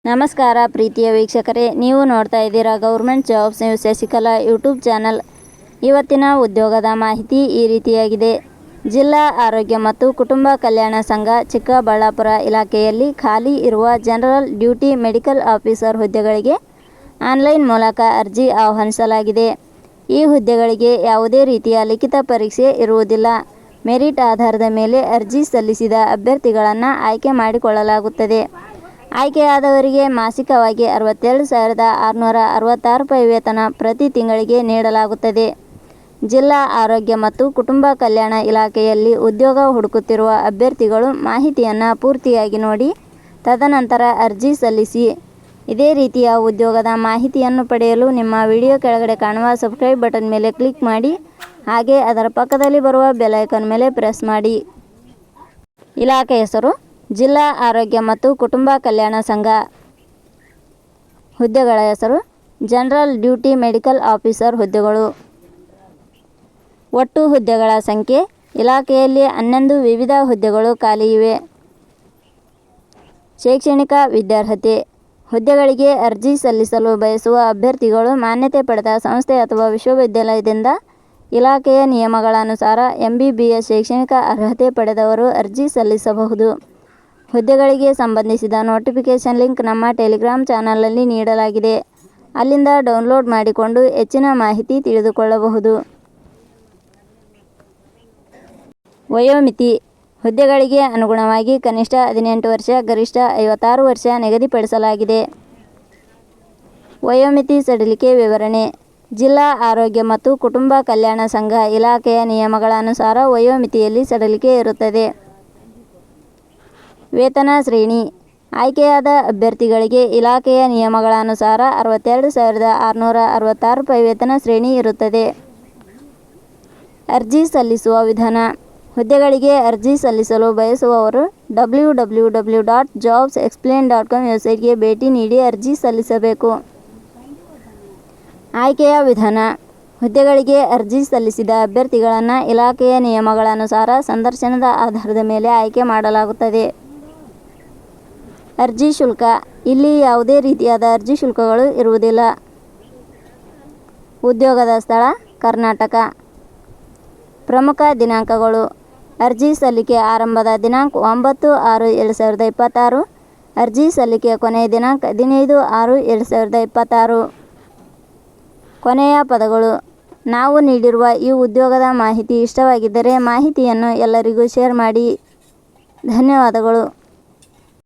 ನಮಸ್ಕಾರ ಪ್ರೀತಿಯ ವೀಕ್ಷಕರೇ, ನೀವು ನೋಡ್ತಾ ಇದ್ದೀರಾ government jobs news Shashikala YouTube channel. ಇವತ್ತಿನ ಉದ್ಯೋಗದ ಮಾಹಿತಿ ಈ ರೀತಿಯಾಗಿದೆ. ಜಿಲ್ಲಾ ಆರೋಗ್ಯ ಮತ್ತು ಕುಟುಂಬ ಕಲ್ಯಾಣ ಸಂಘ ಚಿಕ್ಕಬಳ್ಳಾಪುರ ಇಲಾಖೆಯಲ್ಲಿ ಖಾಲಿ ಇರುವ ಜನರಲ್ ಡ್ಯೂಟಿ ಮೆಡಿಕಲ್ ಆಫೀಸರ್ ಹುದ್ದೆಗಳಿಗೆ ಆನ್ಲೈನ್ ಮೂಲಕ ಅರ್ಜಿ ಆಹ್ವಾನಿಸಲಾಗಿದೆ. ಈ ಹುದ್ದೆಗಳಿಗೆ ಯಾವುದೇ ರೀತಿಯ ಲಿಖಿತ ಪರೀಕ್ಷೆ ಇರುವುದಿಲ್ಲ. ಮೆರಿಟ್ ಆಧಾರದ ಮೇಲೆ ಅರ್ಜಿ ಸಲ್ಲಿಸಿದ ಅಭ್ಯರ್ಥಿಗಳನ್ನು ಆಯ್ಕೆ ಮಾಡಿಕೊಳ್ಳಲಾಗುತ್ತದೆ. ಆಯ್ಕೆಯಾದವರಿಗೆ ಮಾಸಿಕವಾಗಿ 62,666 ರೂಪಾಯಿ ವೇತನ ಪ್ರತಿ ತಿಂಗಳಿಗೆ ನೀಡಲಾಗುತ್ತದೆ. ಜಿಲ್ಲಾ ಆರೋಗ್ಯ ಮತ್ತು ಕುಟುಂಬ ಕಲ್ಯಾಣ ಇಲಾಖೆಯಲ್ಲಿ ಉದ್ಯೋಗ ಹುಡುಕುತ್ತಿರುವ ಅಭ್ಯರ್ಥಿಗಳು ಮಾಹಿತಿಯನ್ನು ಪೂರ್ತಿಯಾಗಿ ನೋಡಿ ತದನಂತರ ಅರ್ಜಿ ಸಲ್ಲಿಸಿ. ಇದೇ ರೀತಿಯ ಉದ್ಯೋಗದ ಮಾಹಿತಿಯನ್ನು ಪಡೆಯಲು ನಿಮ್ಮ ವಿಡಿಯೋ ಕೆಳಗಡೆ ಕಾಣುವ ಸಬ್ಸ್ಕ್ರೈಬ್ ಬಟನ್ ಮೇಲೆ ಕ್ಲಿಕ್ ಮಾಡಿ, ಹಾಗೆ ಅದರ ಪಕ್ಕದಲ್ಲಿ ಬರುವ ಬೆಲ್ ಐಕಾನ್ ಮೇಲೆ ಪ್ರೆಸ್ ಮಾಡಿ. ಇಲಾಖೆ ಹೆಸರು ಜಿಲ್ಲಾ ಆರೋಗ್ಯ ಮತ್ತು ಕುಟುಂಬ ಕಲ್ಯಾಣ ಸಂಘ. ಹುದ್ದೆಗಳ ಹೆಸರು ಜನರಲ್ ಡ್ಯೂಟಿ ಮೆಡಿಕಲ್ ಆಫೀಸರ್ ಹುದ್ದೆಗಳು. ಒಟ್ಟು ಹುದ್ದೆಗಳ ಸಂಖ್ಯೆ ಇಲಾಖೆಯಲ್ಲಿ 11 ವಿವಿಧ ಹುದ್ದೆಗಳು ಖಾಲಿ ಇವೆ. ಶೈಕ್ಷಣಿಕ ವಿದ್ಯಾರ್ಹತೆ. ಹುದ್ದೆಗಳಿಗೆ ಅರ್ಜಿ ಸಲ್ಲಿಸಲು ಬಯಸುವ ಅಭ್ಯರ್ಥಿಗಳು ಮಾನ್ಯತೆ ಪಡೆದ ಸಂಸ್ಥೆ ಅಥವಾ ವಿಶ್ವವಿದ್ಯಾಲಯದಿಂದ ಇಲಾಖೆಯ ನಿಯಮಗಳನುಸಾರ MBBS ಶೈಕ್ಷಣಿಕ ಅರ್ಹತೆ ಪಡೆದವರು ಅರ್ಜಿ ಸಲ್ಲಿಸಬಹುದು. ಹುದ್ದೆಗಳಿಗೆ ಸಂಬಂಧಿಸಿದ ನೋಟಿಫಿಕೇಷನ್ ಲಿಂಕ್ ನಮ್ಮ ಟೆಲಿಗ್ರಾಮ್ ಚಾನಲ್ನಲ್ಲಿ ನೀಡಲಾಗಿದೆ. ಅಲ್ಲಿಂದ ಡೌನ್ಲೋಡ್ ಮಾಡಿಕೊಂಡು ಹೆಚ್ಚಿನ ಮಾಹಿತಿ ತಿಳಿದುಕೊಳ್ಳಬಹುದು. ವಯೋಮಿತಿ. ಹುದ್ದೆಗಳಿಗೆ ಅನುಗುಣವಾಗಿ ಕನಿಷ್ಠ 18 ವರ್ಷ, ಗರಿಷ್ಠ 56 ವರ್ಷ ನಿಗದಿಪಡಿಸಲಾಗಿದೆ. ವಯೋಮಿತಿ ಸಡಿಲಿಕೆ ವಿವರಣೆ. ಜಿಲ್ಲಾ ಆರೋಗ್ಯ ಮತ್ತು ಕುಟುಂಬ ಕಲ್ಯಾಣ ಸಂಘ ಇಲಾಖೆಯ ನಿಯಮಗಳ ಅನುಸಾರ ವಯೋಮಿತಿಯಲ್ಲಿ ಸಡಿಲಿಕೆ ಇರುತ್ತದೆ. ವೇತನ ಶ್ರೇಣಿ. ಆಯ್ಕೆಯಾದ ಅಭ್ಯರ್ಥಿಗಳಿಗೆ ಇಲಾಖೆಯ ನಿಯಮಗಳ ಅನುಸಾರ 62,666 ರೂಪಾಯಿ ವೇತನ ಶ್ರೇಣಿ ಇರುತ್ತದೆ. ಅರ್ಜಿ ಸಲ್ಲಿಸುವ ವಿಧಾನ. ಹುದ್ದೆಗಳಿಗೆ ಅರ್ಜಿ ಸಲ್ಲಿಸಲು ಬಯಸುವವರು www.jobsexplain.com ವೆಬ್ಸೈಟ್ಗೆ ಭೇಟಿ ನೀಡಿ ಅರ್ಜಿ ಸಲ್ಲಿಸಬೇಕು. ಆಯ್ಕೆಯ ವಿಧಾನ. ಹುದ್ದೆಗಳಿಗೆ ಅರ್ಜಿ ಸಲ್ಲಿಸಿದ ಅಭ್ಯರ್ಥಿಗಳನ್ನು ಇಲಾಖೆಯ ನಿಯಮಗಳ ಅನುಸಾರ ಸಂದರ್ಶನದ ಆಧಾರದ ಮೇಲೆ ಆಯ್ಕೆ ಮಾಡಲಾಗುತ್ತದೆ. ಅರ್ಜಿ ಶುಲ್ಕ. ಇಲ್ಲಿ ಯಾವುದೇ ರೀತಿಯಾದ ಅರ್ಜಿ ಶುಲ್ಕಗಳು ಇರುವುದಿಲ್ಲ. ಉದ್ಯೋಗದ ಸ್ಥಳ ಕರ್ನಾಟಕ. ಪ್ರಮುಖ ದಿನಾಂಕಗಳು. ಅರ್ಜಿ ಸಲ್ಲಿಕೆ ಆರಂಭದ ದಿನಾಂಕ 9/6/2026. ಅರ್ಜಿ ಸಲ್ಲಿಕೆ ಕೊನೆಯ ದಿನಾಂಕ 15/6/2026. ಕೊನೆಯ ಪದಗಳು. ನಾವು ನೀಡಿರುವ ಈ ಉದ್ಯೋಗದ ಮಾಹಿತಿ ಇಷ್ಟವಾಗಿದ್ದರೆ ಮಾಹಿತಿಯನ್ನು ಎಲ್ಲರಿಗೂ ಶೇರ್ ಮಾಡಿ. ಧನ್ಯವಾದಗಳು.